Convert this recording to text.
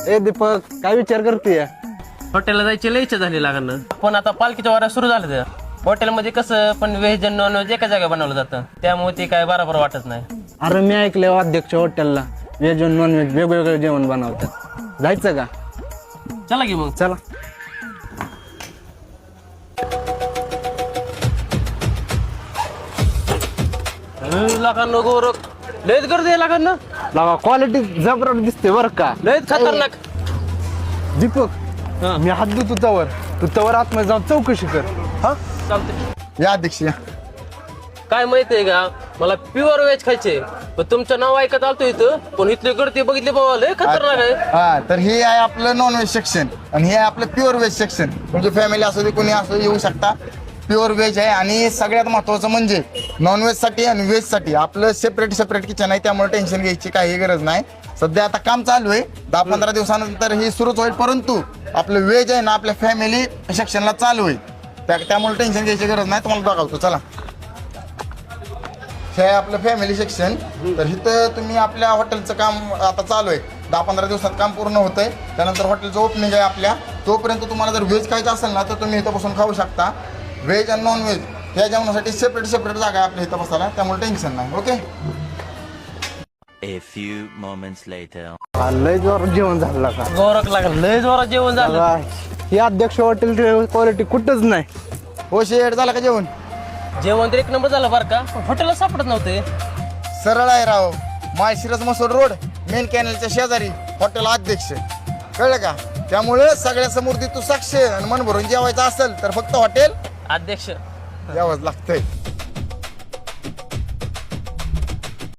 ए दीपक, काय विचार करतेय? हॉटेलला जायची लय इच्छा झाली लागणं, पण आता पालखीच्या वाऱ्या सुरू झालं त्या हॉटेलमध्ये कसं पण व्हेज आणि नॉन व्हेज एका जागा बनवलं जातं, त्यामुळे ते काय बरोबर वाटत नाही. अरे मी ऐकलं अध्यक्ष हॉटेलला व्हेज आणि नॉन व्हेज वेगवेगळं जेवण बनवतात. जायचं का? चला की मग. चला. लागांनो गोरख लयच गर्दी आहे लागांनो, लावा क्वालिटी जबरदस्त दिसते बरं का. लयच खतरनाक. दीपक, मी हात देतो तू तवर आतमध्ये जाऊन चौकशी कर. हा चालतंय. या अध्यक्ष या. काय माहितीये का, मला प्युअर व्हेज खायचे, पण तुमचं नाव ऐकत आलतो इथं, पण इथली गर्दी बघितली बाबा लय खतरनाक आहे. हा, तर हे आहे आपलं नॉनव्हेज सेक्शन आणि हे आहे आपलं प्युअर व्हेज सेक्शन. तुमची फॅमिली असू दे कोणी असू दे येऊ शकता. प्युअर व्हेज आहे आणि सगळ्यात महत्वाचं म्हणजे नॉनव्हेज साठी आणि व्हेज साठी आपलं सेपरेट किचन आहे, त्यामुळे टेन्शन घ्यायची काही गरज नाही. सध्या आता काम चालू आहे, 10-15 दिवसानंतर हे सुरूच होईल, परंतु आपलं व्हेज आहे ना आपल्या फॅमिली सेक्शनला चालू आहे, त्यामुळे टेन्शन घ्यायची गरज नाही. तुम्हाला दाखवतो चला. हे आहे आपलं फॅमिली सेक्शन. तर इथं तुम्ही आपल्या हॉटेलचं काम आता चालू आहे, 10-15 दिवसात काम पूर्ण होतंय. त्यानंतर हॉटेलचं ओपनिंग आहे आपल्या, तोपर्यंत तुम्हाला जर व्हेज खायचं असेल ना तर तुम्ही इथं बसून खाऊ शकता. व्हेज आणि नॉन व्हेज ह्या जेवणासाठी सेपरेट जागा आहे आपल्या इथं बसायला, त्यामुळे टेन्शन नाही. Okay. A few moments later. लय जोरात जेवण झालं का. गोरख लागलं लय जोरात जेवण झालं. हे अध्यक्ष हॉटेल क्वालिटी कुठंच नाही. हो शेड झाला का जेवण? जेवण तर एक नंबर झालं बरं का, हॉटेलला सापडत नव्हते. सरळ आहे राव. माळशिरस मसूर रोड मेन कॅनलच्या शेजारी हॉटेल अध्यक्ष, कळलं का? त्यामुळे सगळ्या समोर तू साक्ष आणि मन भरून जेवायचं असेल तर फक्त हॉटेल अध्यक्ष यावंच लागतंय.